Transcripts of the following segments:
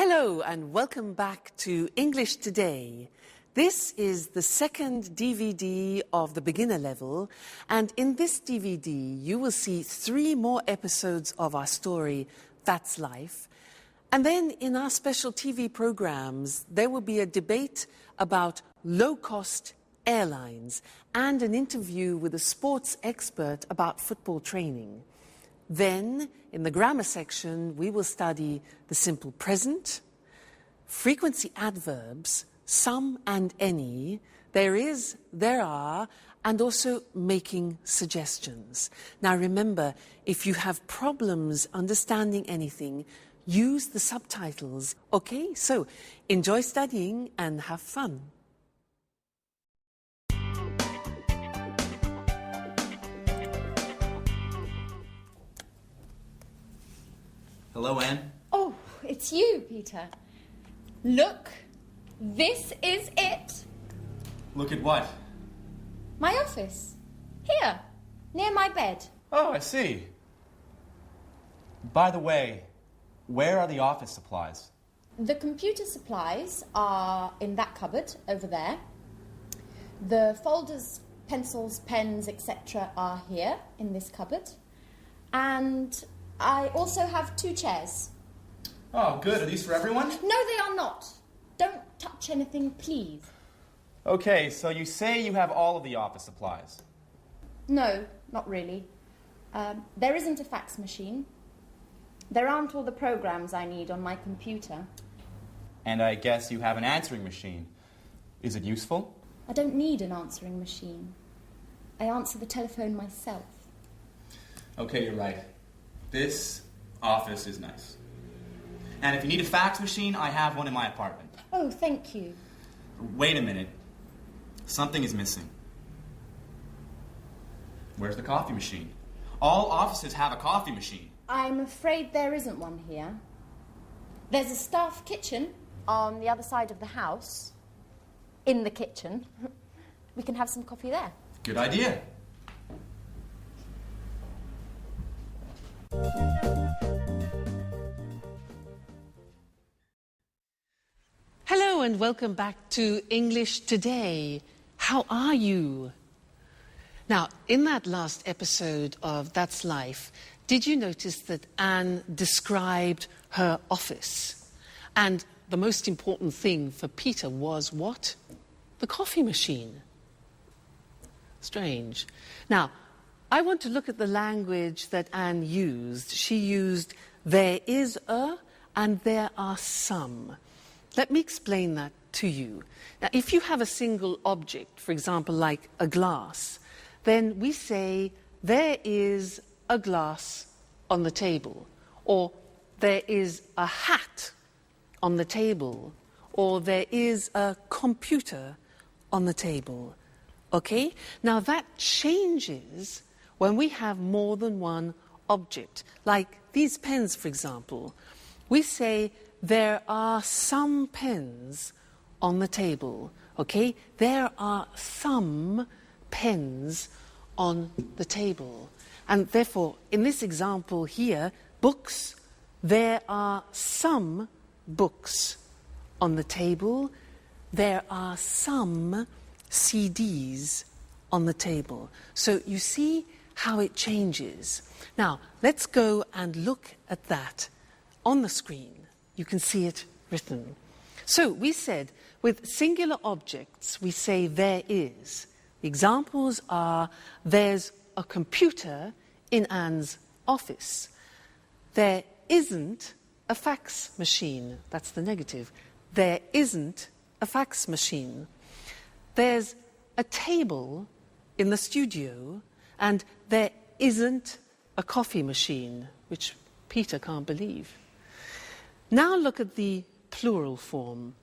Hello and welcome back to English Today. This is the second DVD of the beginner level, and in this DVD you will see 3 more episodes of our story, That's Life. And then in our special TV programs there will be a debate about low-cost airlines and an interview with a sports expert about football training. Then, in the grammar section, we will study the simple present, frequency adverbs, some and any, there is, there are, and also making suggestions. Now remember, if you have problems understanding anything, use the subtitles. Okay, so enjoy studying and have fun. Hello, Anne. Oh, it's you, Peter. Look, this is it. Look at what? My office. Here, near my bed. Oh, I see. By the way, where are the office supplies? The computer supplies are in that cupboard over there. The folders, pencils, pens, etc. are here in this cupboard. And I also have 2 chairs. Oh, good. Are these for everyone? No, they are not. Don't touch anything, please. Okay, so you say you have all of the office supplies. No, not really. There isn't a fax machine. There aren't all the programs I need on my computer. And I guess you have an answering machine. Is it useful? I don't need an answering machine. I answer the telephone myself. Okay, you're right. This office is nice. And if you need a fax machine, I have one in my apartment. Oh, thank you. Wait a minute. Something is missing. Where's the coffee machine? All offices have a coffee machine. I'm afraid there isn't one here. There's a staff kitchen on the other side of the house. In the kitchen. We can have some coffee there. Good idea. Hello and welcome back to English Today. How are you? Now, in that last episode of That's Life, did you notice that Anne described her office? And the most important thing for Peter was what? The coffee machine. Strange. Now, I want to look at the language that Anne used. She used there is a and there are some. Let me explain that to you. Now, if you have a single object, for example, like a glass, then we say there is a glass on the table, or there is a hat on the table, or there is a computer on the table. Okay? Now that changes when we have more than one object. Like these pens, for example. We say there are some pens on the table. Okay? There are some pens on the table. And therefore, in this example here, books, there are some books on the table. There are some CDs on the table. So you see how it changes. Now, let's go and look at that on the screen. You can see it written. So we said, with singular objects, we say there is. The examples are, there's a computer in Anne's office. There isn't a fax machine. That's the negative. There isn't a fax machine. There's a table in the studio, and there isn't a coffee machine, which Peter can't believe. Now look at the plural form.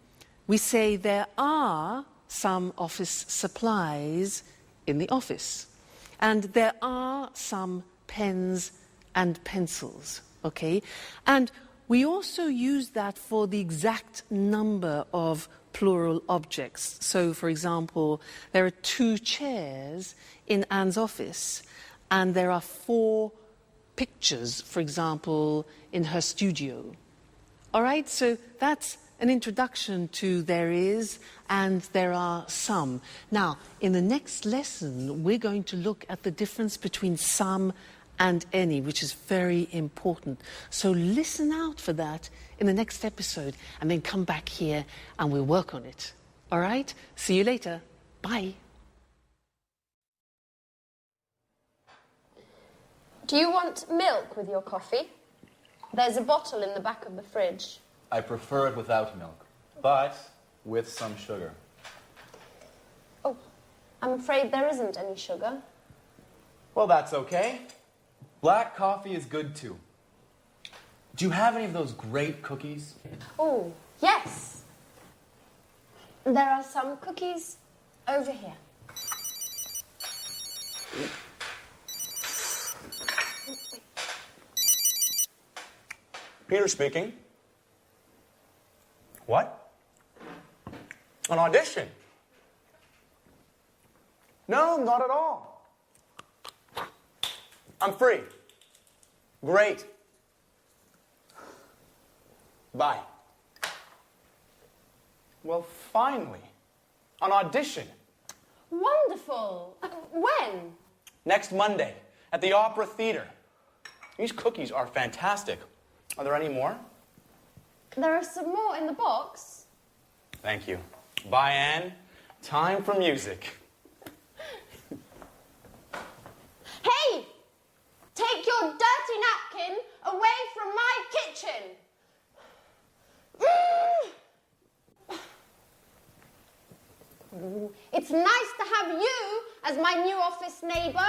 We say there are some office supplies in the office, and there are some pens and pencils, okay? And we also use that for the exact number of plural objects. So, for example, there are 2 chairs in Anne's office, and there are 4 pictures, for example, in her studio. All right, so that's an introduction to there is and there are some. Now, in the next lesson, we're going to look at the difference between some and any, which is very important. So listen out for that in the next episode and then come back here and we'll work on it. All right? See you later. Bye. Do you want milk with your coffee? There's a bottle in the back of the fridge. I prefer it without milk, but with some sugar. Oh, I'm afraid there isn't any sugar. Well, that's okay. Black coffee is good too. Do you have any of those great cookies? Oh, yes. There are some cookies over here. Peter speaking. What? An audition? No, not at all. I'm free. Great. Bye. Well, finally, an audition. Wonderful. When? Next Monday at the Opera Theater. These cookies are fantastic. Are there any more? There are some more in the box. Thank you. Bye, Anne. Time for music. Hey! Take your dirty napkin away from my kitchen. It's nice to have you as my new office neighbour.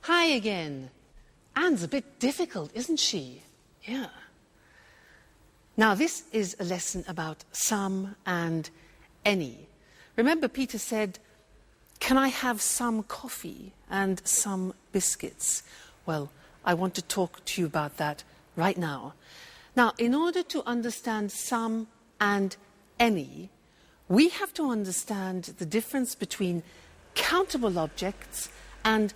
Hi again. Anne's a bit difficult, isn't she? Yeah. Now, this is a lesson about some and any. Remember, Peter said, "Can I have some coffee and some biscuits?" Well, I want to talk to you about that right now. Now, in order to understand some and any, we have to understand the difference between countable objects and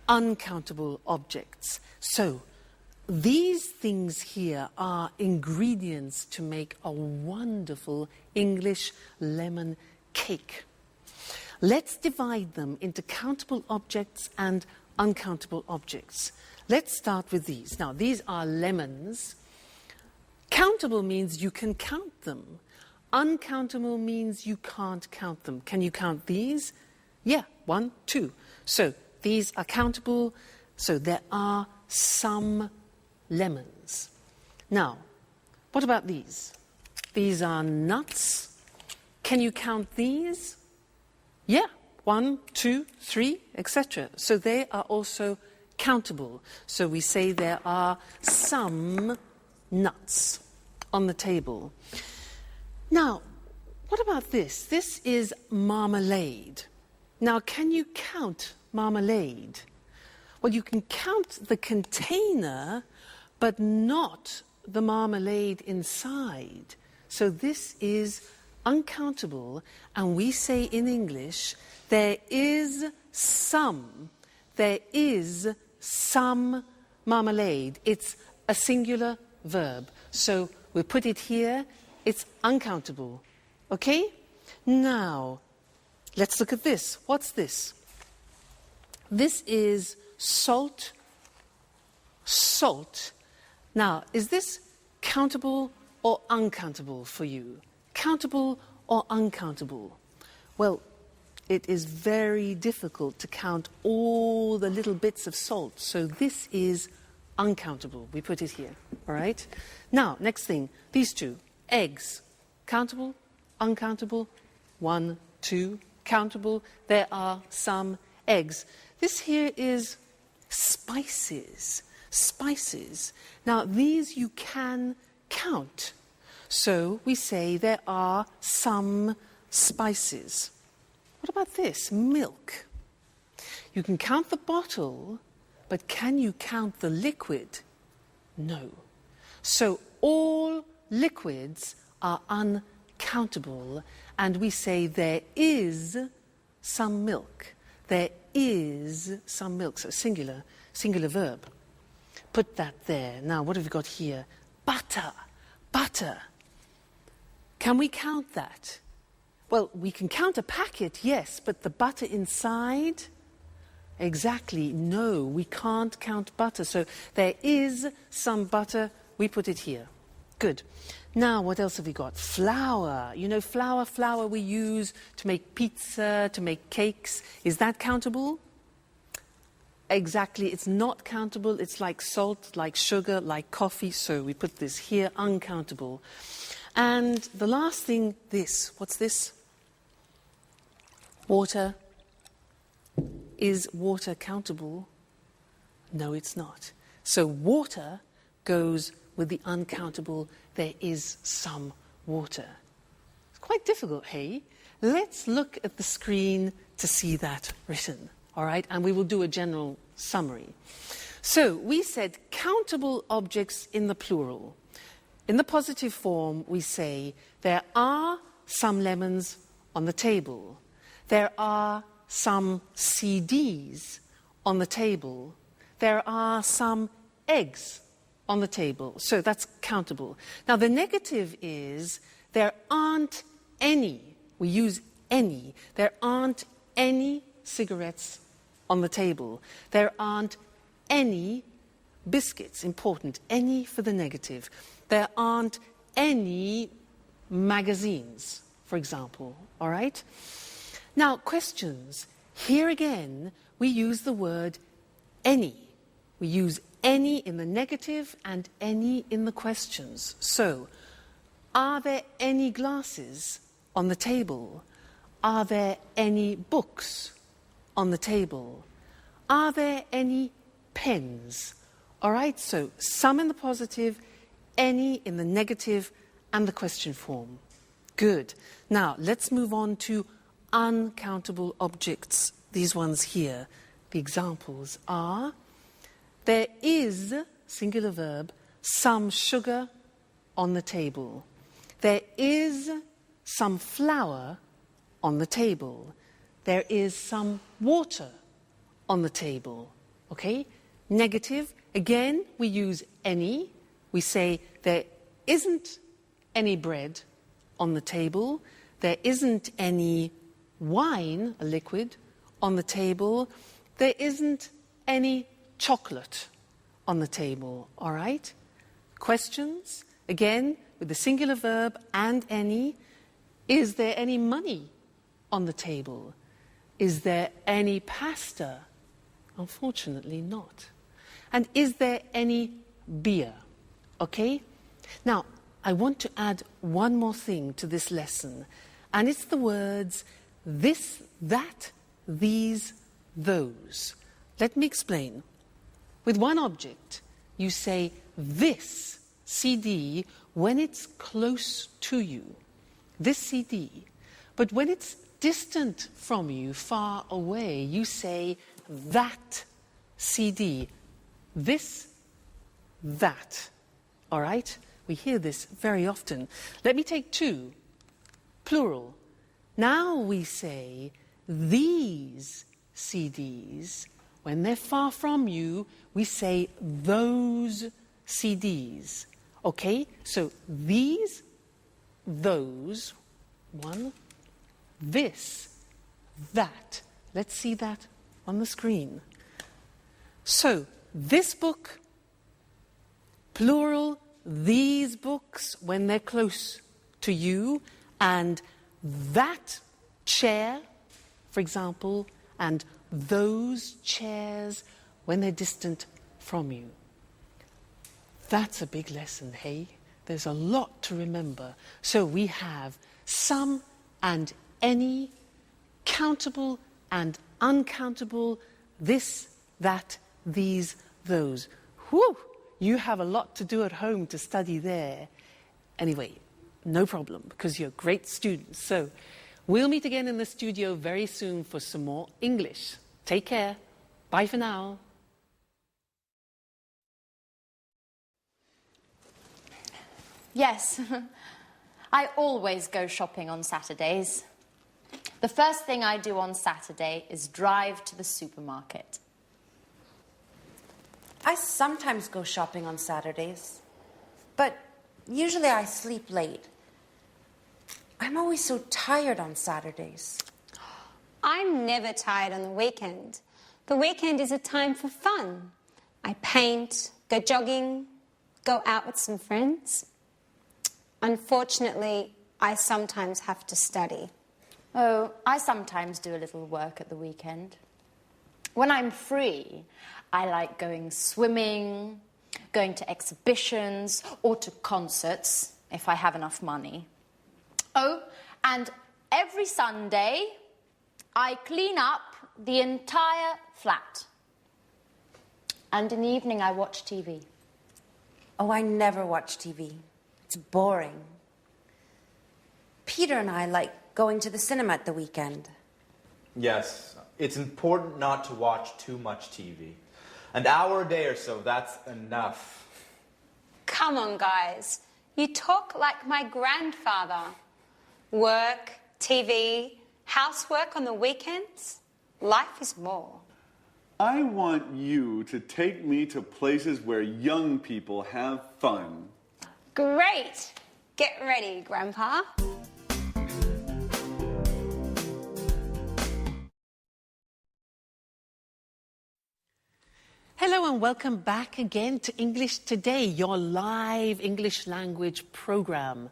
uncountable objects. So, these things here are ingredients to make a wonderful English lemon cake. Let's divide them into countable objects and uncountable objects. Let's start with these. Now, these are lemons. Countable means you can count them. Uncountable means you can't count them. Can you count these? Yeah, 1, 2. So, these are countable, so there are some lemons. Now, what about these? These are nuts. Can you count these? Yeah, 1, 2, 3, etc. So they are also countable. So we say there are some nuts on the table. Now, what about this? This is marmalade. Now, can you count marmalade? Well, you can count the container, but not the marmalade inside. So this is uncountable, and we say in English, there is some marmalade. It's a singular verb. So we put it here, it's uncountable. Okay? Now, let's look at this. What's this? This is salt. Salt. Now, is this countable or uncountable for you? Countable or uncountable? Well, it is very difficult to count all the little bits of salt. So this is uncountable. We put it here, all right? Now, next thing, these two. Eggs. Countable, uncountable, 1, 2, countable. There are some eggs. This here is spices. Spices. Now, these you can count. So we say there are some spices. What about this? Milk. You can count the bottle, but can you count the liquid? No. So all liquids are uncountable, and we say there is some milk. There is some milk. So singular verb. Put that there. Now, what have we got here? Butter. Butter. Can we count that? Well, we can count a packet, yes, but the butter inside? Exactly, no, we can't count butter. So there is some butter, we put it here. Good. Now, what else have we got? Flour. You know, flour we use to make pizza, to make cakes. Is that countable? Exactly, it's not countable. It's like salt, like sugar, like coffee. So we put this here, uncountable. And the last thing, this. What's this? Water. Is water countable? No, it's not. So water goes with the uncountable. There is some water. It's quite difficult, hey? Let's look at the screen to see that written, all right? And we will do a general summary. So we said countable objects in the plural. In the positive form, we say there are some lemons on the table. There are some CDs on the table. There are some eggs on the table. So that's countable. Now the negative is there aren't any. We use any. There aren't any cigarettes on the table. There aren't any biscuits. Important. Any for the negative. There aren't any magazines, for example. All right? Now, questions. Here again, we use the word any. We use any in the negative and any in the questions. So, are there any glasses on the table? Are there any books on the table? Are there any pens? All right, so some in the positive, any in the negative, and the question form. Good. Now, let's move on to uncountable objects. These ones here. The examples are, there is, singular verb, some sugar on the table. There is some flour on the table. There is some water on the table. Okay? Negative, again, we use any. We say there isn't any bread on the table. There isn't any wine, a liquid, on the table. There isn't any chocolate on the table, all right? Questions, again, with the singular verb and any. Is there any money on the table? Is there any pasta? Unfortunately not. And is there any beer? Okay? Now, I want to add one more thing to this lesson, and it's the words this, that, these, those. Let me explain. With one object, you say this CD when it's close to you. This CD. But when it's distant from you, far away, you say that CD. This, that. All right? We hear this very often. Let me take two. Plural. Now we say these CDs. When they're far from you, we say those CDs. Okay? So these, those, one, this, that. Let's see that on the screen. So this book, plural, these books when they're close to you, and that chair, for example, and those chairs when they're distant from you. That's a big lesson, hey? There's a lot to remember. So we have some and any, countable and uncountable, this, that, these, those. Whew! You have a lot to do at home to study there. Anyway, no problem, because you're great students. So we'll meet again in the studio very soon for some more English. Take care. Bye for now. Yes, I always go shopping on Saturdays. The first thing I do on Saturday is drive to the supermarket. I sometimes go shopping on Saturdays, but usually I sleep late. I'm always so tired on Saturdays. I'm never tired on the weekend. The weekend is a time for fun. I paint, go jogging, go out with some friends. Unfortunately, I sometimes have to study. Oh, I sometimes do a little work at the weekend. When I'm free, I like going swimming, going to exhibitions, or to concerts, if I have enough money. Oh, and every Sunday, I clean up the entire flat. And in the evening, I watch TV. Oh, I never watch TV. It's boring. Peter and I like going to the cinema at the weekend. Yes, it's important not to watch too much TV. An hour a day or so, that's enough. Come on, guys. You talk like my grandfather. Work, TV, housework on the weekends. Life is more. I want you to take me to places where young people have fun. Great. Get ready, Grandpa. Hello and welcome back again to English Today, your live English language program.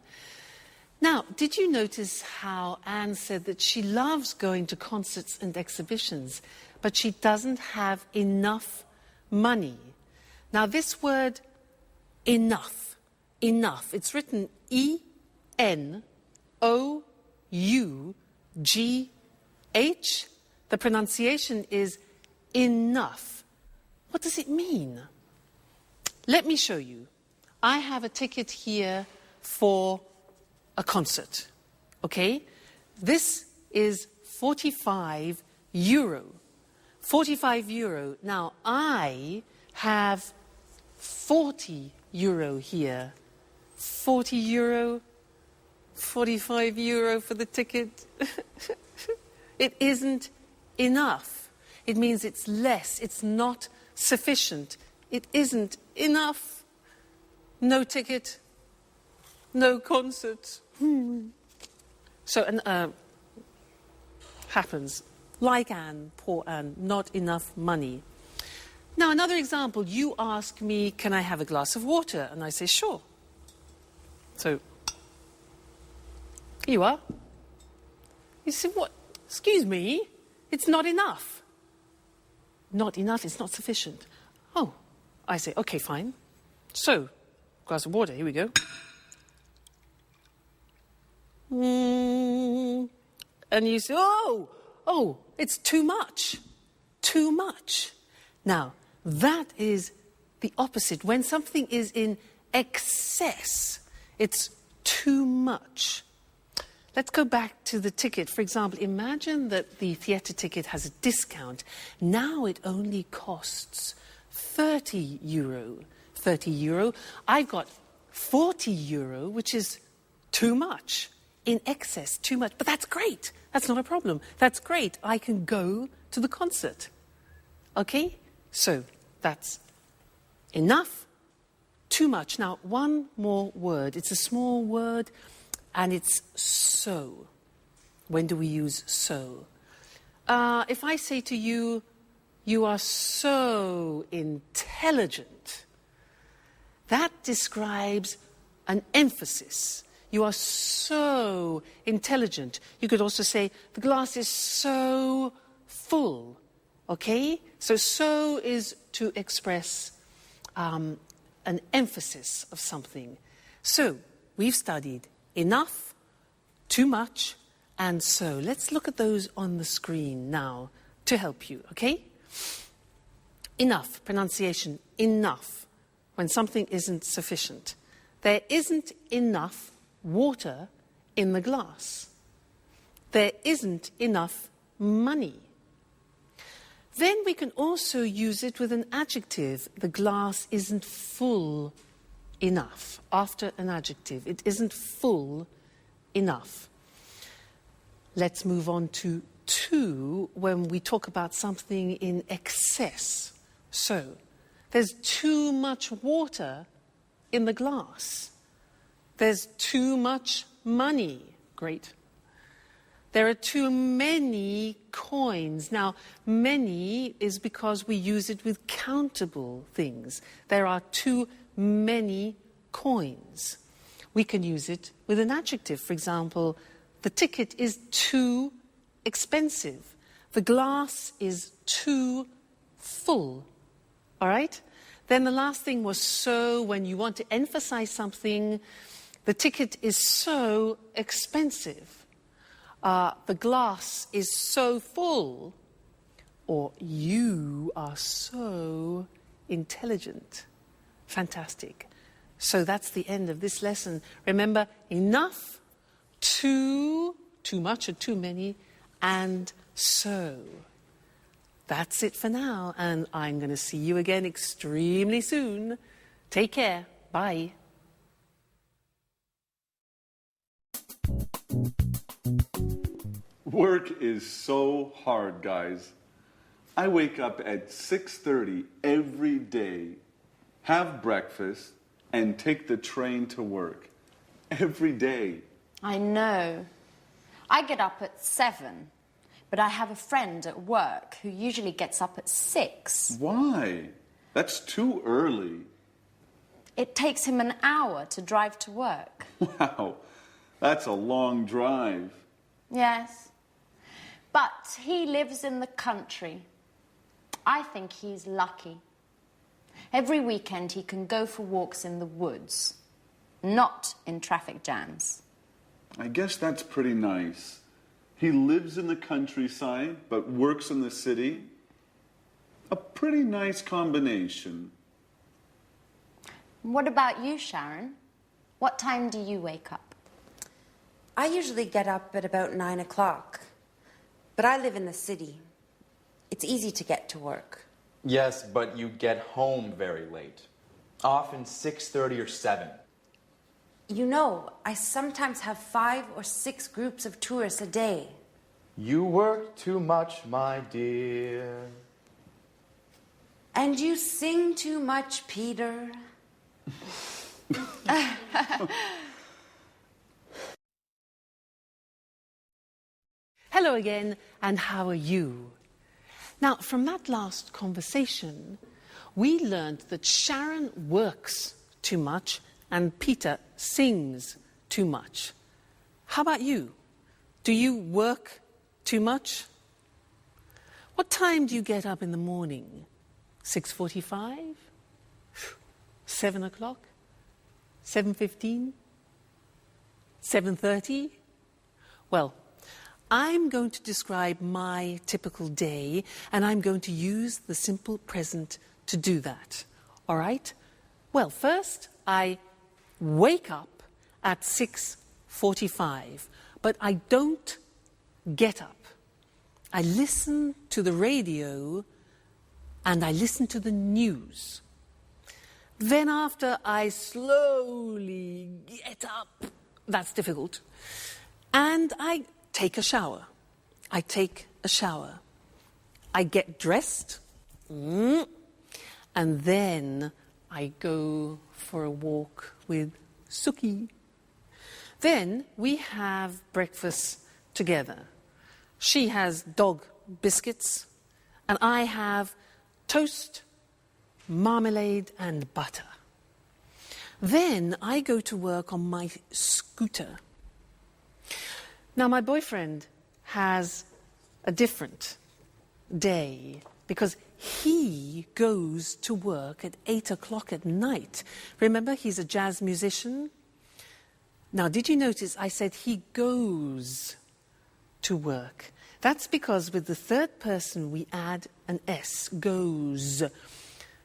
Now, did you notice how Anne said that she loves going to concerts and exhibitions, but she doesn't have enough money? Now, this word enough, it's written E-N-O-U-G-H. The pronunciation is enough. What does it mean? Let me show you. I have a ticket here for a concert, okay? This is 45 euro. 45 euro. Now, I have 40 euro here. 40 euro, 45 euro for the ticket. It isn't enough. It means it's less. It's not sufficient. It isn't enough. No ticket, no concert. So, happens. Like Anne, poor Anne, not enough money. Now, another example. You ask me, can I have a glass of water? And I say, sure. So, here you are. You say, what? Excuse me? It's not enough. Not enough, it's not sufficient. Oh, I say, okay, fine. So, glass of water, here we go. And you say, oh, it's too much. Too much. Now, that is the opposite. When something is in excess, it's too much. Let's go back to the ticket. For example, imagine that the theatre ticket has a discount. Now it only costs 30 euro. 30 euro. I've got 40 euro, which is too much. In excess, too much. But that's great. That's not a problem. That's great. I can go to the concert. Okay? So, that's enough, too much. Now, one more word. It's a small word, and it's so. When do we use so? If I say to you, you are so intelligent, that describes an emphasis. You are so intelligent. You could also say, the glass is so full. Okay? So is to express an emphasis of something. So, we've studied enough, too much, and so. Let's look at those on the screen now to help you, okay? Enough, pronunciation, enough, when something isn't sufficient. There isn't enough water in the glass. There isn't enough money. Then we can also use it with an adjective. The glass isn't full enough. After an adjective, it isn't full enough. let's move on to 2 when we talk about something in excess. So, there's too much water in the glass. There's too much money. Great. There are too many coins. Now, many is because we use it with countable things. There are too many coins. We can use it with an adjective. For example, the ticket is too expensive. The glass is too full. All right? Then the last thing was so. When you want to emphasize something, the ticket is so expensive. The glass is so full. Or you are so intelligent. Fantastic. So that's the end of this lesson. Remember, enough, too much or too many, and so. That's it for now, and I'm going to see you again extremely soon. Take care. Bye. Work is so hard, guys. I wake up at 6:30 every day, have breakfast, and take the train to work. Every day. I know. I get up at 7, but I have a friend at work who usually gets up at 6. Why? That's too early. It takes him an hour to drive to work. Wow, that's a long drive. Yes. But he lives in the country. I think he's lucky. Every weekend he can go for walks in the woods, not in traffic jams. I guess that's pretty nice. He lives in the countryside, but works in the city. A pretty nice combination. What about you, Sharon? What time do you wake up? I usually get up at about 9 o'clock, but I live in the city. It's easy to get to work. Yes, but you get home very late. Often 6:30 or 7. You know, I sometimes have 5 or 6 groups of tourists a day. You work too much, my dear. And you sing too much, Peter. Hello again, and how are you? Now, from that last conversation, we learned that Sharon works too much and Peter sings too much. How about you? Do you work too much? What time do you get up in the morning? 6:45? 7 o'clock? 7:15? 7:30? Well, I'm going to describe my typical day, and I'm going to use the simple present to do that. All right? Well, first, I wake up at 6:45, but I don't get up. I listen to the radio and I listen to the news. Then after I slowly get up, that's difficult, and I take a shower. I take a shower. I get dressed, and then I go for a walk with Suki. Then we have breakfast together. She has dog biscuits, and I have toast, marmalade, and butter. Then I go to work on my scooter. Now, my boyfriend has a different day because he goes to work at 8 o'clock at night. Remember, he's a jazz musician. Now, did you notice I said he goes to work? That's because with the third person we add an S, goes.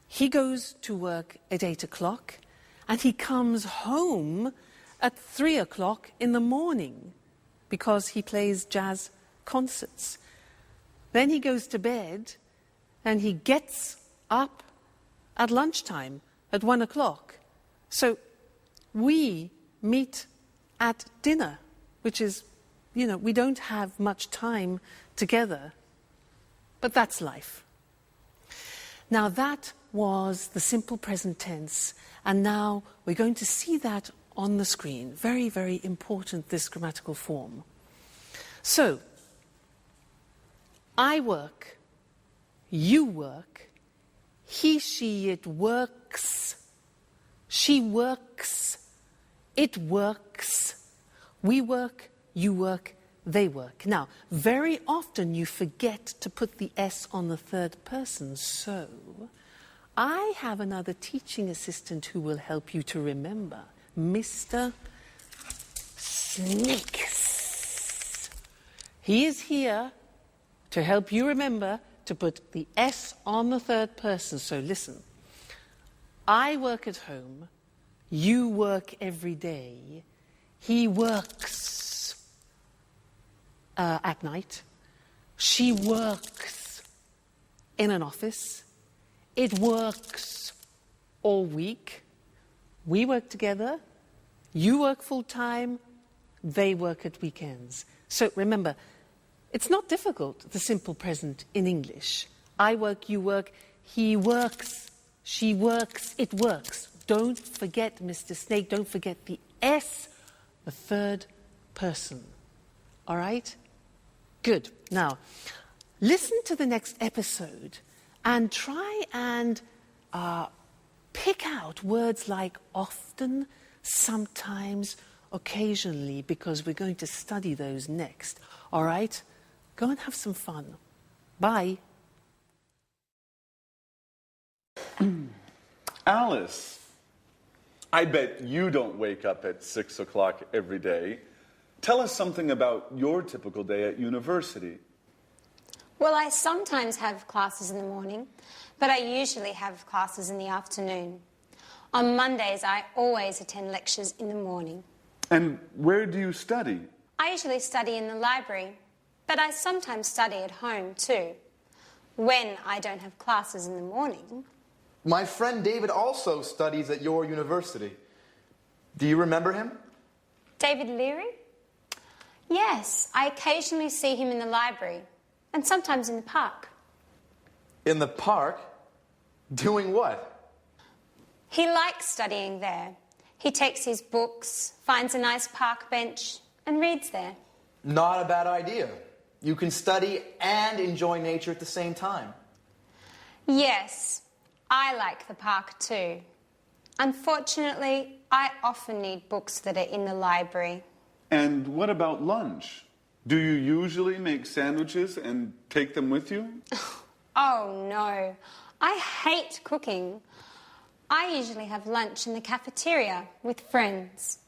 He goes to work at 8 o'clock and he comes home at 3 o'clock in the morning because he plays jazz concerts. Then he goes to bed and he gets up at lunchtime at 1 o'clock. So we meet at dinner, which is we don't have much time together. But that's life. Now that was the simple present tense, and now we're going to see that on the screen. Very, very important, this grammatical form. So, I work, you work, he, she, it works, she works, it works, we work, you work, they work. Now, very often you forget to put the S on the third person, so I have another teaching assistant who will help you to remember. Mr. Snakes. He is here to help you remember to put the S on the third person. So listen. I work at home. You work every day. He works at night. She works in an office. It works all week. We work together. You work full time. They work at weekends. So remember, it's not difficult, the simple present in English. I work, you work, he works, she works, it works. Don't forget, Mr. Snake, don't forget the S, the third person. All right? Good. Now, listen to the next episode and try and pick out words like often, sometimes, occasionally, because we're going to study those next. All right? Go and have some fun. Bye. Alice, I bet you don't wake up at 6 o'clock every day. Tell us something about your typical day at university. Well, I sometimes have classes in the morning, but I usually have classes in the afternoon. On Mondays, I always attend lectures in the morning. And where do you study? I usually study in the library, but I sometimes study at home too, when I don't have classes in the morning. My friend David also studies at your university. Do you remember him? David Leary? Yes, I occasionally see him in the library, and sometimes in the park. In the park? Doing what? He likes studying there. He takes his books, finds a nice park bench, and reads there. Not a bad idea. You can study and enjoy nature at the same time. Yes, I like the park too. Unfortunately, I often need books that are in the library. And what about lunch? Do you usually make sandwiches and take them with you? Oh no, I hate cooking. I usually have lunch in the cafeteria with friends.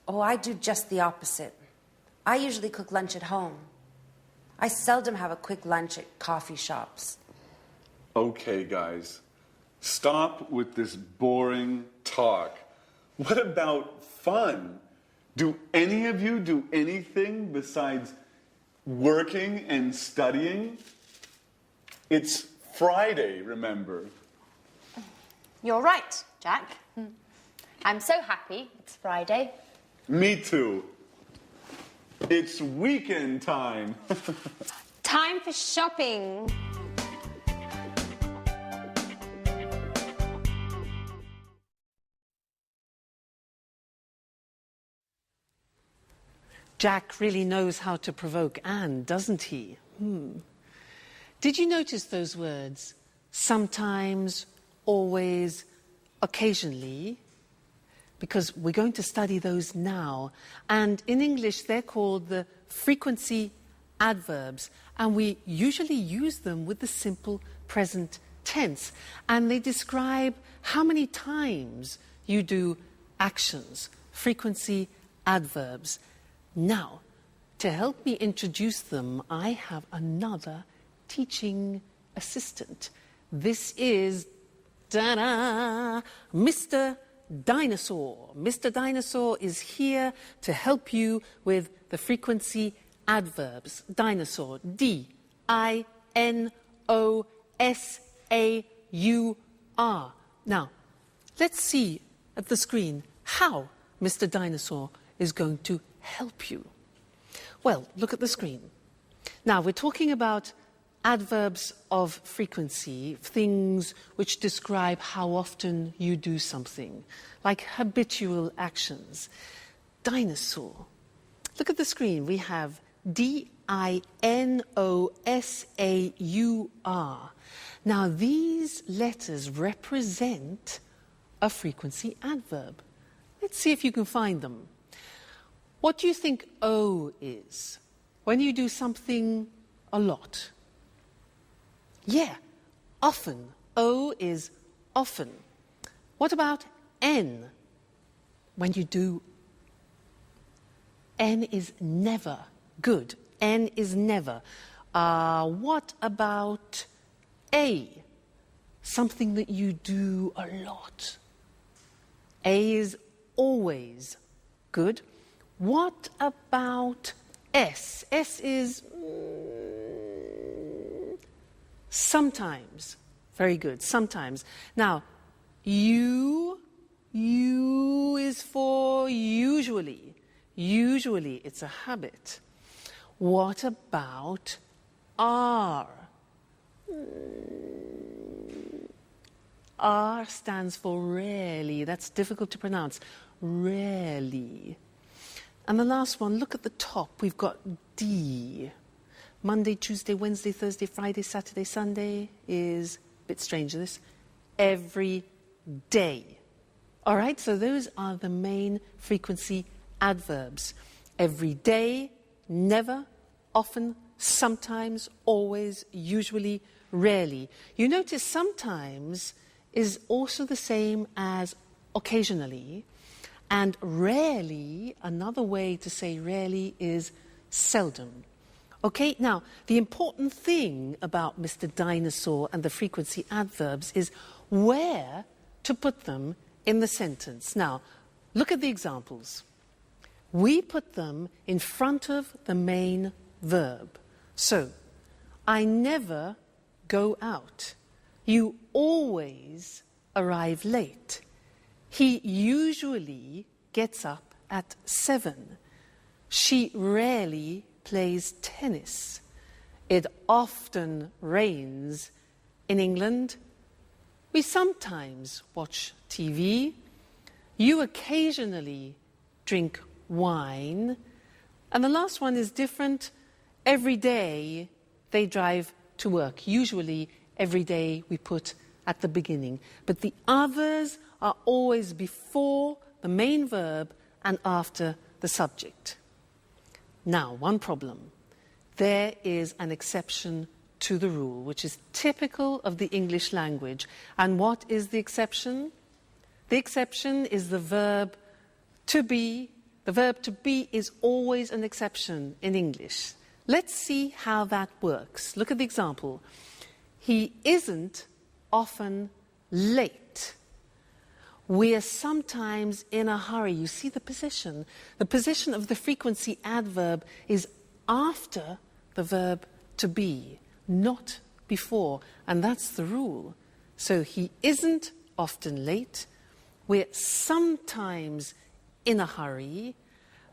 Oh, I do just the opposite. I usually cook lunch at home. I seldom have a quick lunch at coffee shops. Okay, guys. Stop with this boring talk. What about fun? Do any of you do anything besides working and studying? It's Friday, remember? You're right, Jack. I'm so happy it's Friday. Me too. It's weekend time. Time for shopping. Jack really knows how to provoke Anne, doesn't he? Did you notice those words? Sometimes, always, occasionally? Because we're going to study those now. And in English, they're called the frequency adverbs. And we usually use them with the simple present tense. And they describe how many times you do actions, frequency adverbs. Now, to help me introduce them, I have another teaching assistant. This is, ta-da, Mr. Dinosaur. Mr. Dinosaur is here to help you with the frequency adverbs. Dinosaur, D-I-N-O-S-A-U-R. Now, let's see at the screen how Mr. Dinosaur is going to help you. Well, look at the screen. Now, we're talking about adverbs of frequency, things which describe how often you do something, like habitual actions. Dinosaur. Look at the screen. We have D-I-N-O-S-A-U-R. Now, these letters represent a frequency adverb. Let's see if you can find them. What do you think O is? When you do something a lot. Yeah, often. O is often. What about N? When you do, N is never. Good. N is never. What about A? Something that you do a lot. A is always. Good. What about S? S is sometimes. Very good. Sometimes. Now, U is for usually. Usually, it's a habit. What about R? R stands for rarely. That's difficult to pronounce. Rarely. And the last one, look at the top. We've got D. Monday, Tuesday, Wednesday, Thursday, Friday, Saturday, Sunday is a bit strange, this. Every day. All right, so those are the main frequency adverbs. Every day, never, often, sometimes, always, usually, rarely. You notice sometimes is also the same as occasionally, and rarely, another way to say rarely is seldom. Okay, now, the important thing about Mr. Dinosaur and the frequency adverbs is where to put them in the sentence. Now, look at the examples. We put them in front of the main verb. So, I never go out. You always arrive late. He usually gets up at 7. She rarely plays tennis. It often rains in England. We sometimes watch TV. You occasionally drink wine. And the last one is different. Every day they drive to work. Usually every day we put at the beginning. But the others are always before the main verb and after the subject. Now, one problem. There is an exception to the rule, which is typical of the English language. And what is the exception? The exception is the verb to be. The verb to be is always an exception in English. Let's see how that works. Look at the example. He isn't often late. We are sometimes in a hurry. You see the position. The position of the frequency adverb is after the verb to be, not before. And that's the rule. So he isn't often late. We're sometimes in a hurry.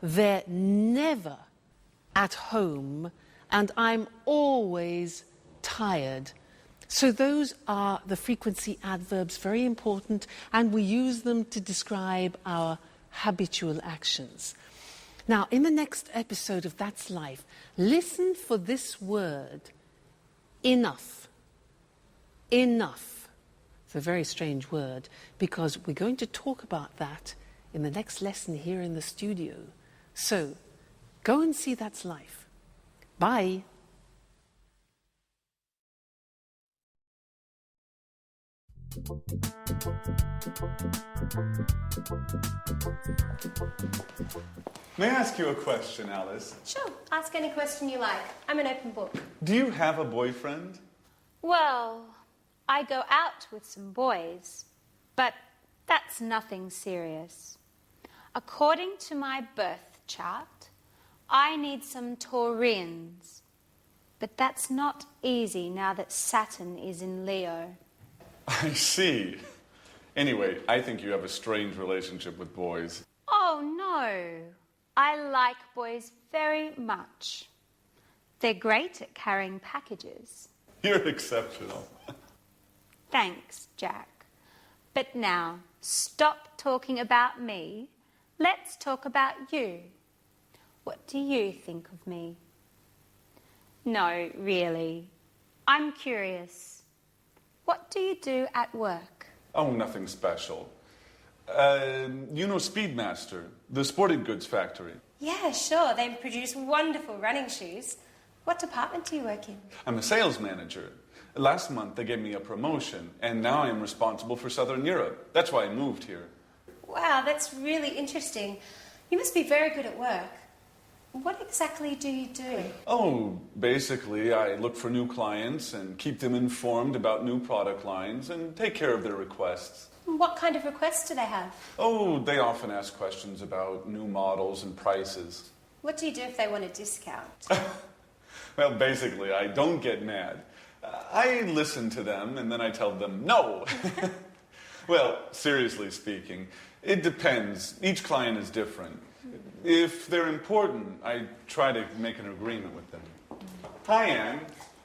They're never at home. And I'm always tired. So those are the frequency adverbs, very important, and we use them to describe our habitual actions. Now, in the next episode of That's Life, listen for this word, enough. Enough. It's a very strange word, because we're going to talk about that in the next lesson here in the studio. So, go and see That's Life. Bye. May I ask you a question, Alice? Sure, ask any question you like. I'm an open book. Do you have a boyfriend? Well, I go out with some boys, but that's nothing serious. According to my birth chart, I need some Taurians. But that's not easy now that Saturn is in Leo. I see. Anyway, I think you have a strange relationship with boys. Oh, no. I like boys very much. They're great at carrying packages. You're exceptional. Thanks, Jack. But now, stop talking about me. Let's talk about you. What do you think of me? No, really. I'm curious. What do you do at work? Oh, nothing special. You know Speedmaster, the sporting goods factory. Yeah, sure. They produce wonderful running shoes. What department do you work in? I'm a sales manager. Last month they gave me a promotion, and now I'm responsible for Southern Europe. That's why I moved here. Wow, that's really interesting. You must be very good at work. What exactly do you do? Oh, basically, I look for new clients and keep them informed about new product lines and take care of their requests. What kind of requests do they have? Oh, they often ask questions about new models and prices. What do you do if they want a discount? Well, basically, I don't get mad. I listen to them and then I tell them no. Well, seriously speaking, it depends. Each client is different. If they're important, I try to make an agreement with them. Hi, Anne.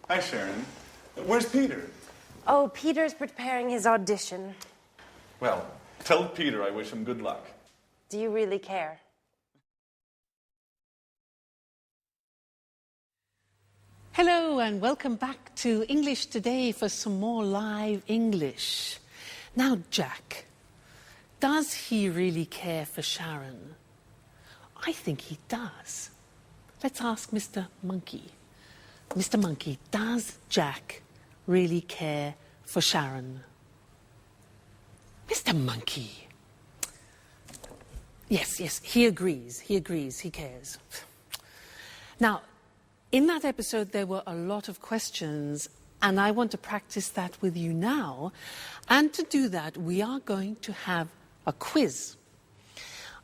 Hi, Sharon. Where's Peter? Oh, Peter's preparing his audition. Well, tell Peter I wish him good luck. Do you really care? Hello and welcome back to English Today for some more live English. Now, Jack, does he really care for Sharon? I think he does. Let's ask Mr. Monkey. Mr. Monkey, does Jack really care for Sharon? Mr. Monkey. Yes, he agrees, he cares. Now, in that episode, there were a lot of questions, and I want to practice that with you now. And to do that, we are going to have a quiz.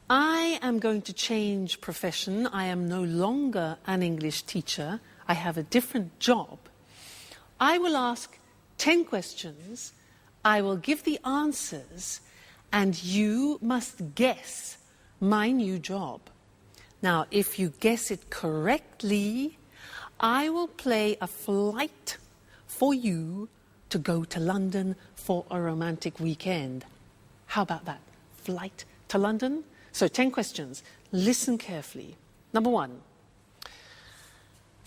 I am going to change profession. I am no longer an English teacher. I have a different job. I will ask 10 questions. I will give the answers, and you must guess my new job. Now, if you guess it correctly, I will play a flight for you to go to London for a romantic weekend. How about that? Flight to London? So 10 questions. Listen carefully. Number 1.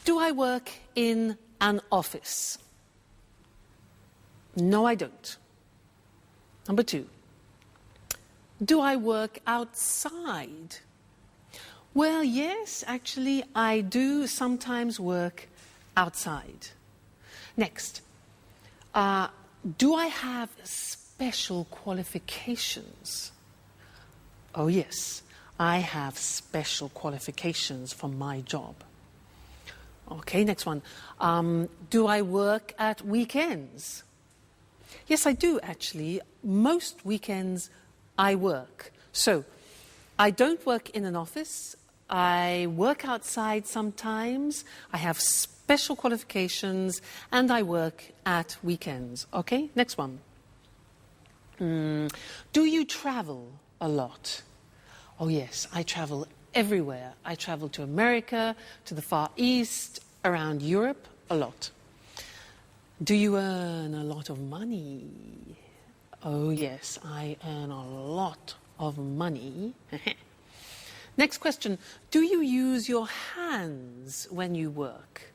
Do I work in an office? No, I don't. Number 2. Do I work outside? Well, yes, actually, I do sometimes work outside. Next, do I have special qualifications? Oh, yes, I have special qualifications for my job. Okay, next one. Do I work at weekends? Yes, I do, actually. Most weekends I work. So, I don't work in an office. I work outside sometimes. I have special qualifications, and I work at weekends. Okay, next one. Do you travel a lot? Oh, yes, I travel everywhere. I travel to America, to the Far East, around Europe, a lot. Do you earn a lot of money? Oh, yes, I earn a lot of money. Next question. Do you use your hands when you work?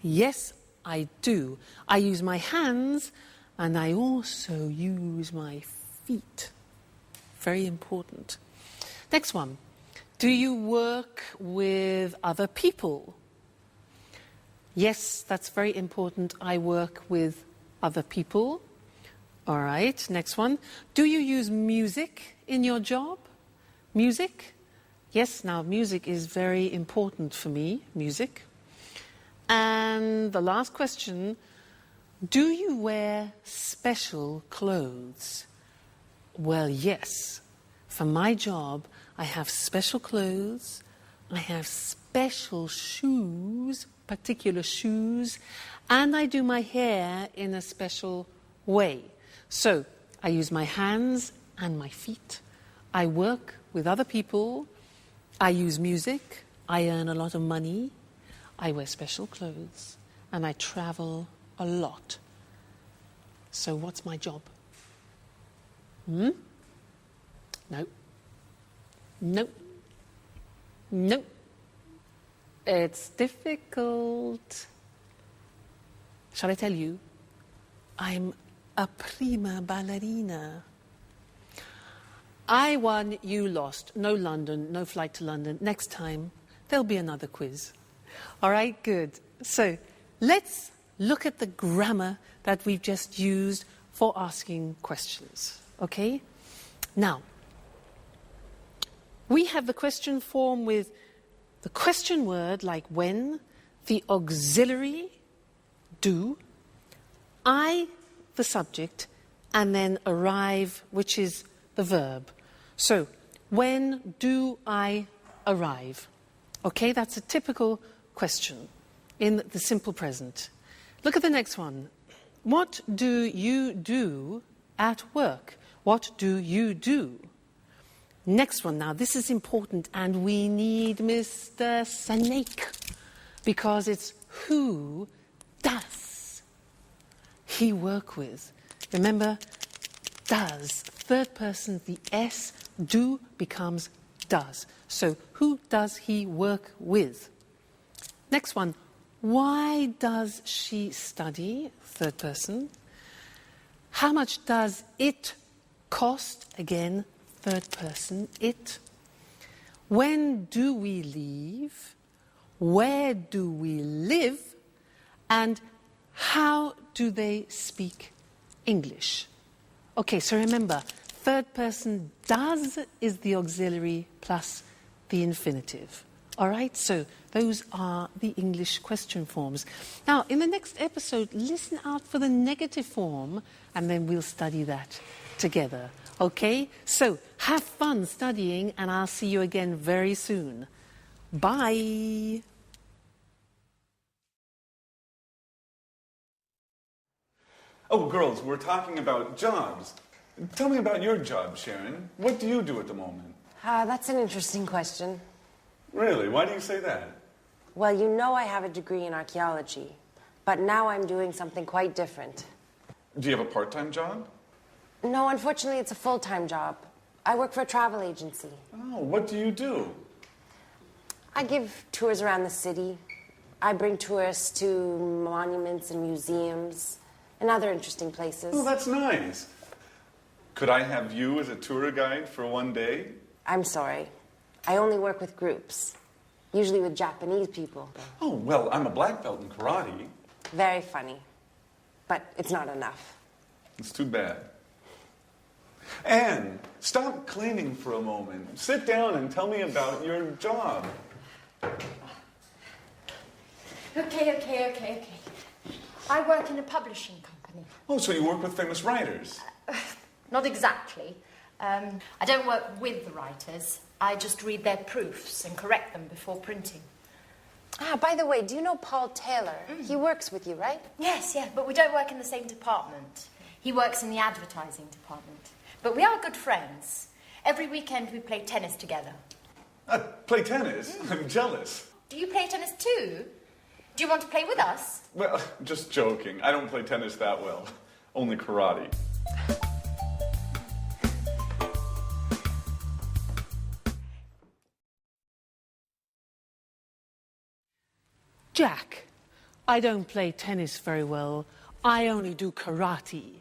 Yes, I do. I use my hands, and I also use my feet. Very important. Next one. Do you work with other people? Yes, that's very important. I work with other people. All right, next one. Do you use music in your job? Music? Yes, now music is very important for me, music. And the last question, do you wear special clothes? Well, yes. For my job, I have special clothes, I have special shoes, particular shoes, and I do my hair in a special way. So, I use my hands and my feet. I work with other people, I use music. I earn a lot of money. I wear special clothes. And I travel a lot. So what's my job? No. Nope. Nope. It's difficult. Shall I tell you? I'm a prima ballerina. I won, you lost. No London, no flight to London. Next time, there'll be another quiz. All right, good. So let's look at the grammar that we've just used for asking questions. Okay? Now, we have the question form with the question word like when, the auxiliary, do, I, the subject, and then arrive, which is the verb. So, when do I arrive? Okay, that's a typical question in the simple present. Look at the next one. What do you do at work? What do you do? Next one now, this is important, and we need Mr. Snake, because it's who does he work with? Remember, does, third person, the S, do becomes does. So, who does he work with? Next one, why does she study? Third person. How much does it cost? Again, third person, it. When do we leave? Where do we live? And how do they speak English? Okay, so remember, third person does is the auxiliary plus the infinitive. All right, so those are the English question forms. Now, in the next episode, listen out for the negative form, and then we'll study that together. Okay, so have fun studying, and I'll see you again very soon. Bye. Oh, girls, we're talking about jobs. Tell me about your job, Sharon. What do you do at the moment? That's an interesting question. Really? Why do you say that? Well, you know I have a degree in archaeology, but now I'm doing something quite different. Do you have a part-time job? No, unfortunately, it's a full-time job. I work for a travel agency. Oh, what do you do? I give tours around the city. I bring tourists to monuments and museums and other interesting places. Oh, that's nice. Could I have you as a tour guide for one day? I'm sorry. I only work with groups, usually with Japanese people. Oh, well, I'm a black belt in karate. Very funny, but it's not enough. It's too bad. Anne, stop cleaning for a moment. Sit down and tell me about your job. Okay. I work in a publishing company. Oh, so you work with famous writers? Not exactly. I don't work with the writers. I just read their proofs and correct them before printing. By the way, do you know Paul Taylor? He works with you, right? Yes, but we don't work in the same department. He works in the advertising department. But we are good friends. Every weekend we play tennis together. Play tennis? I'm jealous. Do you play tennis too? Do you want to play with us? Well, just joking. I don't play tennis that well. Only karate. Jack, I don't play tennis very well. I only do karate.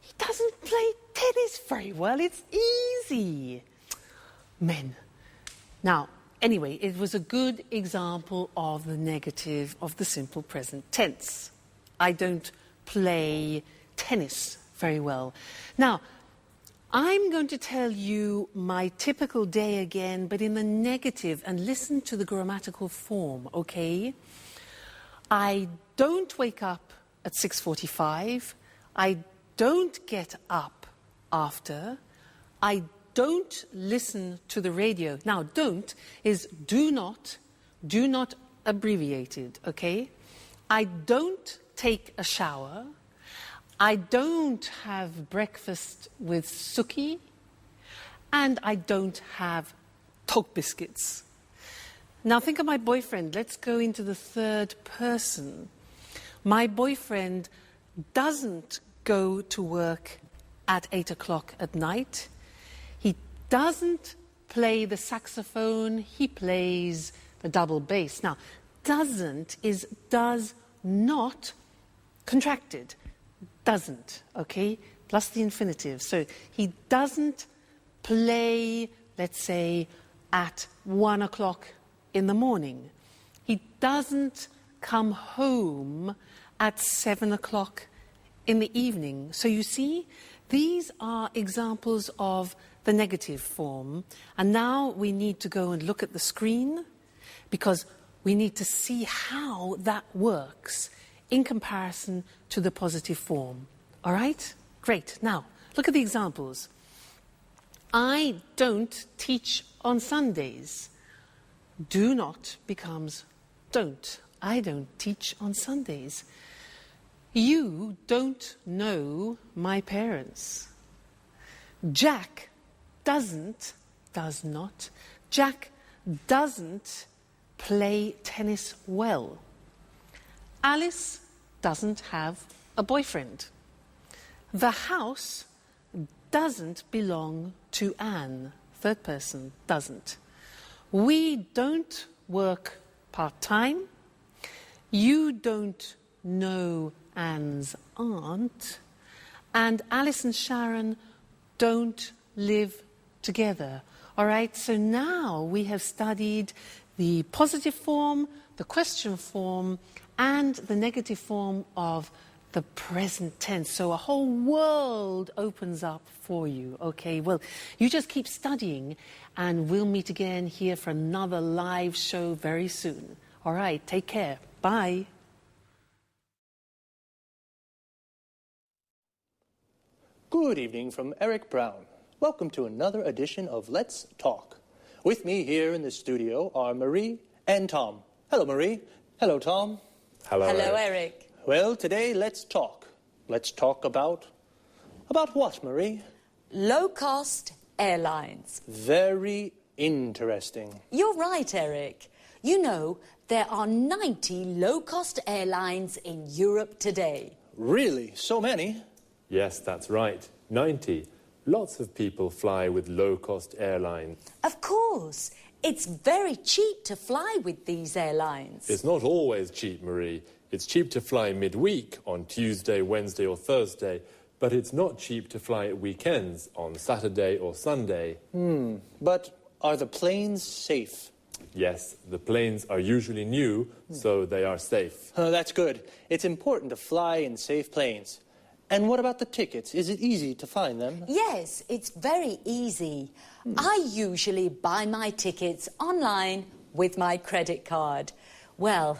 He doesn't play tennis very well. It's easy. Men. Now, anyway, it was a good example of the negative of the simple present tense. I don't play tennis very well. Now, I'm going to tell you my typical day again, but in the negative, and listen to the grammatical form, okay? I don't wake up at 6:45. I don't get up after. I don't listen to the radio. Now, don't is do not abbreviated, okay? I don't take a shower. I don't have breakfast with Suki. And I don't have Coke biscuits. Now think of my boyfriend. Let's go into the third person. My boyfriend doesn't go to work at 8 o'clock at night. He doesn't play the saxophone. He plays the double bass. Now, doesn't is does not contracted. Doesn't, okay? Plus the infinitive. So he doesn't play, let's say, at 1 o'clock in the morning. He doesn't come home at 7 o'clock in the evening. So you see, these are examples of the negative form. And now we need to go and look at the screen because we need to see how that works in comparison to the positive form. All right? Great. Now, look at the examples. I don't teach on Sundays. Do not becomes don't. I don't teach on Sundays. You don't know my parents. Jack doesn't, does not. Jack doesn't play tennis well. Alice doesn't have a boyfriend. The house doesn't belong to Anne. Third person, doesn't. We don't work part-time. You don't know Anne's aunt. And Alice and Sharon don't live together. All right, so now we have studied the positive form, the question form, and the negative form of the present tense. So a whole world opens up for you. Okay, well, you just keep studying and we'll meet again here for another live show very soon. All right, take care. Bye. Good evening from Eric Brown. Welcome to another edition of Let's Talk. With me here in the studio are Marie and Tom. Hello, Marie. Hello, Tom. Hello, Eric. Well, today, let's talk. Let's talk about what, Marie? Low-cost airlines. Very interesting. You're right, Eric. You know, there are 90 low-cost airlines in Europe today. Really? So many? Yes, that's right. 90. Lots of people fly with low-cost airlines. Of course. It's very cheap to fly with these airlines. It's not always cheap, Marie. It's cheap to fly midweek on Tuesday, Wednesday or Thursday, but it's not cheap to fly at weekends on Saturday or Sunday. But are the planes safe? Yes, the planes are usually new, so they are safe. That's good. It's important to fly in safe planes. And what about the tickets? Is it easy to find them? Yes, it's very easy. I usually buy my tickets online with my credit card. Well,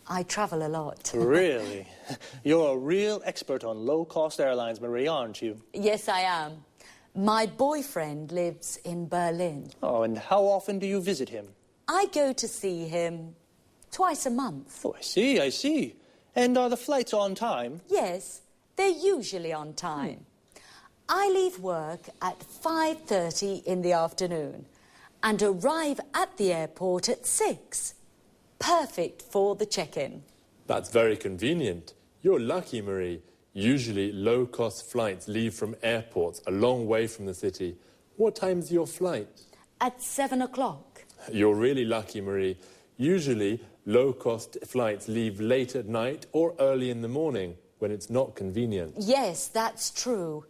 I travel a lot. Really? You're a real expert on low-cost airlines, Marie, aren't you? Yes, I am. My boyfriend lives in Berlin. Oh, and how often do you visit him? I go to see him twice a month. Oh, I see. And are the flights on time? Yes, they're usually on time. I leave work at 5:30 in the afternoon and arrive at the airport at 6. Perfect for the check-in. That's very convenient. You're lucky, Marie. Usually low-cost flights leave from airports a long way from the city. What time's your flight? At 7 o'clock. You're really lucky, Marie. Usually low-cost flights leave late at night or early in the morning when it's not convenient. Yes, that's true.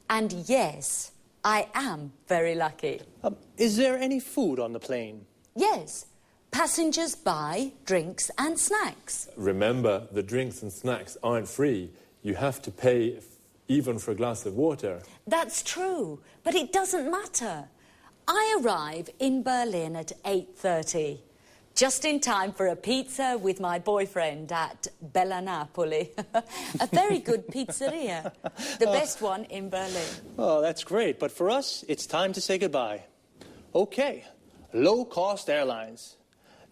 And yes, I am very lucky. Is there any food on the plane? Yes. Passengers buy drinks and snacks. Remember, the drinks and snacks aren't free. You have to pay even for a glass of water. That's true, but it doesn't matter. I arrive in Berlin at 8:30, just in time for a pizza with my boyfriend at Bella Napoli. A very good pizzeria. The best one in Berlin. Oh, that's great. But for us, it's time to say goodbye. Okay, low-cost airlines.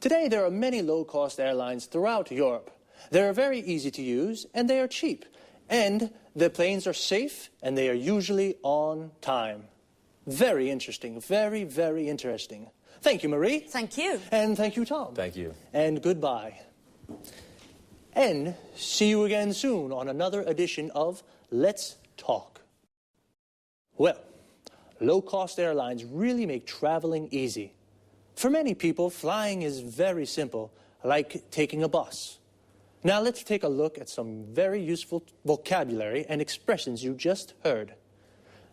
Today, there are many low-cost airlines throughout Europe. They are very easy to use, and they are cheap. And the planes are safe, and they are usually on time. Very interesting. Very, very interesting. Thank you, Marie. Thank you. And thank you, Tom. Thank you. And goodbye. And see you again soon on another edition of Let's Talk. Well, low-cost airlines really make traveling easy. For many people, flying is very simple, like taking a bus. Now let's take a look at some very useful vocabulary and expressions you just heard.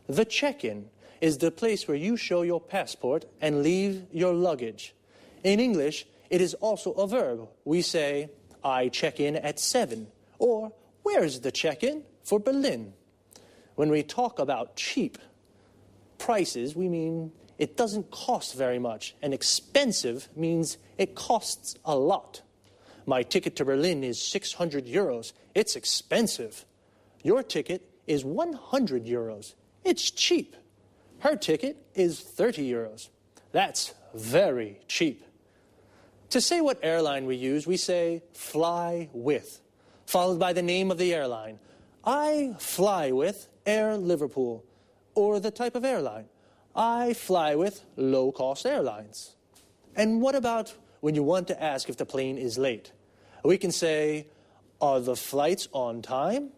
The check-in is the place where you show your passport and leave your luggage. In English, it is also a verb. We say, I check in at 7, or where's the check-in for Berlin? When we talk about cheap prices, we mean it doesn't cost very much, and expensive means it costs a lot. My ticket to Berlin is 600 euros. It's expensive. Your ticket is 100 euros. It's cheap. Her ticket is 30 euros. That's very cheap. To say what airline we use, we say fly with, followed by the name of the airline. I fly with Air Liverpool, or the type of airline. I fly with low-cost airlines. And what about when you want to ask if the plane is late? We can say, are the flights on time?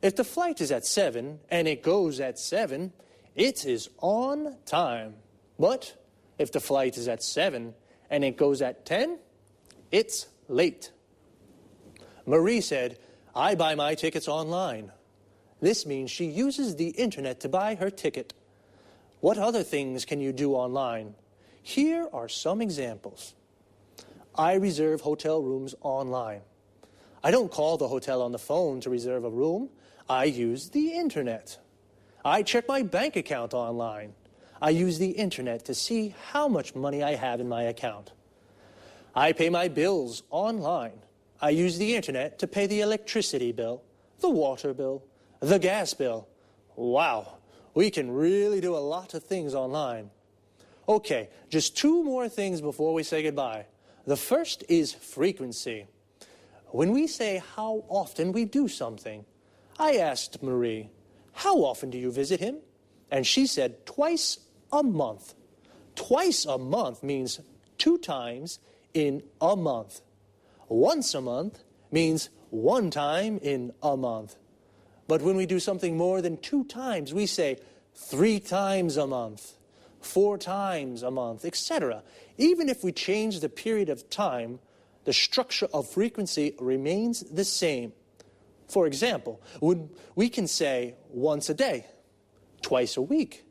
If the flight is at 7 and it goes at 7, it is on time. But if the flight is at 7 and it goes at 10, it's late. Marie said, I buy my tickets online. This means she uses the internet to buy her ticket. What other things can you do online? Here are some examples. I reserve hotel rooms online. I don't call the hotel on the phone to reserve a room. I use the internet. I check my bank account online. I use the internet to see how much money I have in my account. I pay my bills online. I use the internet to pay the electricity bill, the water bill, the gas bill. Wow, we can really do a lot of things online. Okay, just 2 more things before we say goodbye. The first is frequency. When we say how often we do something, I asked Marie, how often do you visit him? And she said twice a month. Twice a month means 2 times in a month. Once a month means 1 time in a month. But when we do something more than 2 times, we say 3 times a month, 4 times a month, etc. Even if we change the period of time, the structure of frequency remains the same. For example, we can say once a day, twice a week.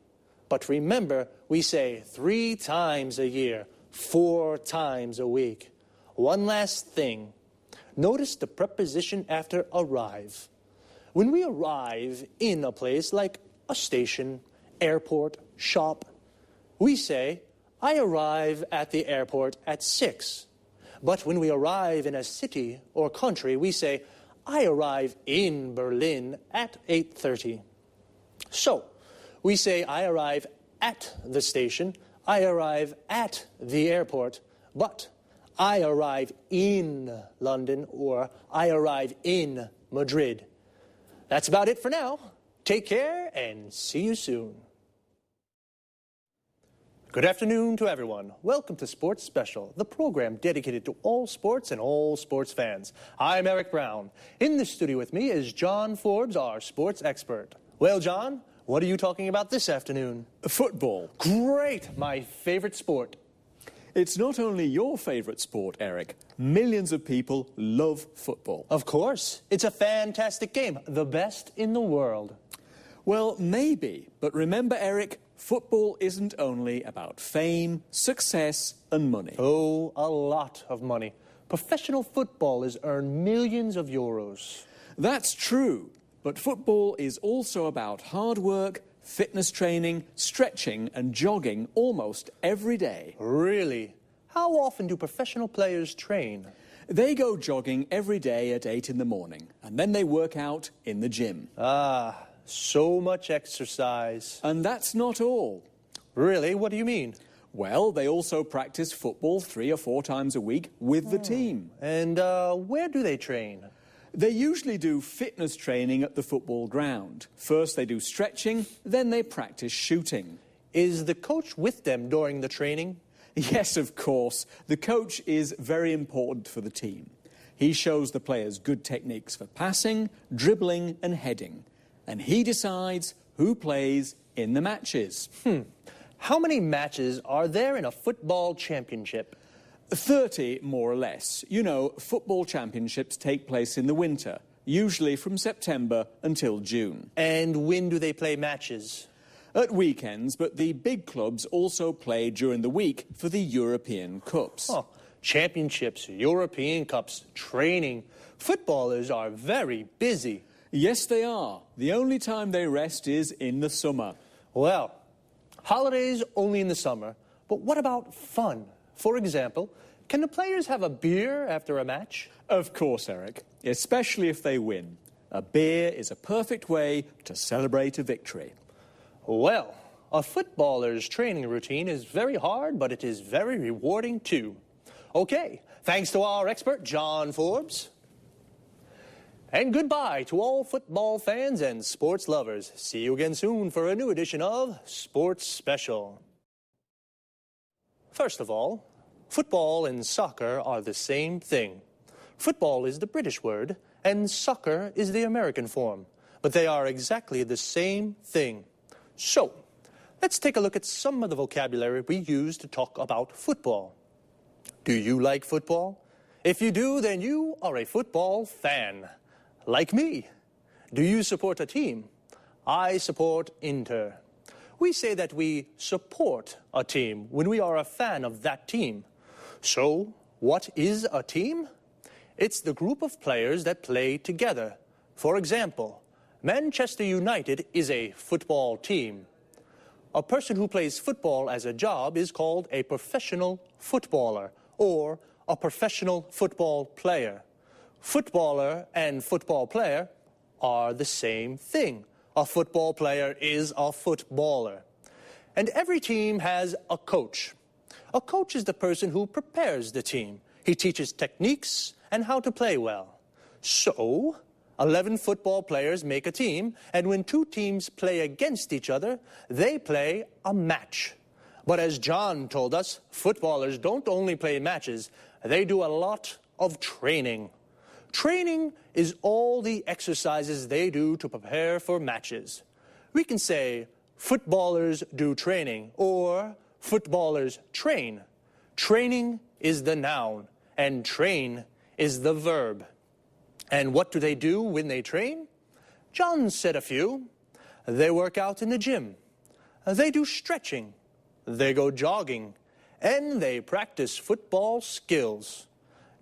But remember, we say 3 times a year, 4 times a week. One last thing. Notice the preposition after arrive. When we arrive in a place like a station, airport, shop, we say, I arrive at the airport at 6. But when we arrive in a city or country, we say, I arrive in Berlin at 8:30. So, we say, I arrive at the station, I arrive at the airport, but I arrive in London or I arrive in Madrid. That's about it for now. Take care and see you soon. Good afternoon to everyone. Welcome to Sports Special, the program dedicated to all sports and all sports fans. I'm Eric Brown. In the studio with me is John Forbes, our sports expert. Well, John, what are you talking about this afternoon? Football. Great, my favorite sport. It's not only your favorite sport, Eric. Millions of people love football. Of course. It's a fantastic game, the best in the world. Well, maybe, but remember, Eric, football isn't only about fame, success, and money. Oh, a lot of money. Professional footballers earn millions of euros. That's true, but football is also about hard work, fitness training, stretching, and jogging almost every day. Really? How often do professional players train? They go jogging every day at 8 in the morning, and then they work out in the gym. Ah, so much exercise. And that's not all. Really? What do you mean? Well, they also practice football 3 or 4 times a week with the team. And where do they train? They usually do fitness training at the football ground. First they do stretching, then they practice shooting. Is the coach with them during the training? Yes, of course. The coach is very important for the team. He shows the players good techniques for passing, dribbling and heading. And he decides who plays in the matches. How many matches are there in a football championship? 30, more or less. You know, football championships take place in the winter, usually from September until June. And when do they play matches? At weekends, but the big clubs also play during the week for the European Cups. Oh, championships, European Cups, training. Footballers are very busy. Yes, they are. The only time they rest is in the summer. Well, holidays only in the summer, but what about fun? For example, can the players have a beer after a match? Of course, Eric, especially if they win. A beer is a perfect way to celebrate a victory. Well, a footballer's training routine is very hard, but it is very rewarding too. Okay, thanks to our expert, John Forbes. And goodbye to all football fans and sports lovers. See you again soon for a new edition of Sports Special. First of all, football and soccer are the same thing. Football is the British word, and soccer is the American form. But they are exactly the same thing. So, let's take a look at some of the vocabulary we use to talk about football. Do you like football? If you do, then you are a football fan. Like me. Do you support a team? I support Inter. We say that we support a team when we are a fan of that team. So, what is a team? It's the group of players that play together. For example, Manchester United is a football team. A person who plays football as a job is called a professional footballer or a professional football player. Footballer and football player are the same thing. A football player is a footballer. And every team has a coach. A coach is the person who prepares the team. He teaches techniques and how to play well. So, 11 football players make a team, and when two teams play against each other, they play a match. But as John told us, footballers don't only play matches, they do a lot of training. Training is all the exercises they do to prepare for matches. We can say, footballers do training, or footballers train. Training is the noun, and train is the verb. And what do they do when they train? John said a few. They work out in the gym. They do stretching. They go jogging. And they practice football skills.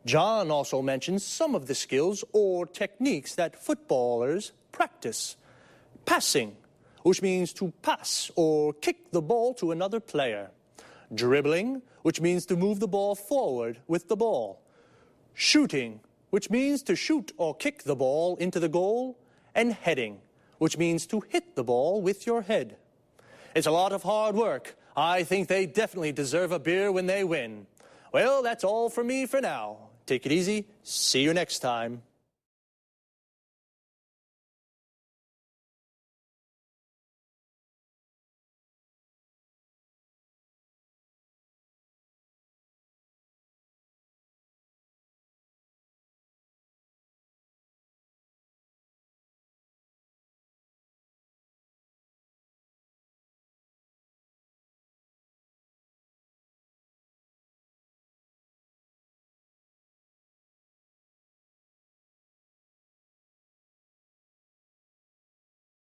John also mentions some of the skills or techniques that footballers practice. Passing, which means to pass or kick the ball to another player. Dribbling, which means to move the ball forward with the ball. Shooting, which means to shoot or kick the ball into the goal. And heading, which means to hit the ball with your head. It's a lot of hard work. I think they definitely deserve a beer when they win. Well, that's all from me for now. Take it easy. See you next time.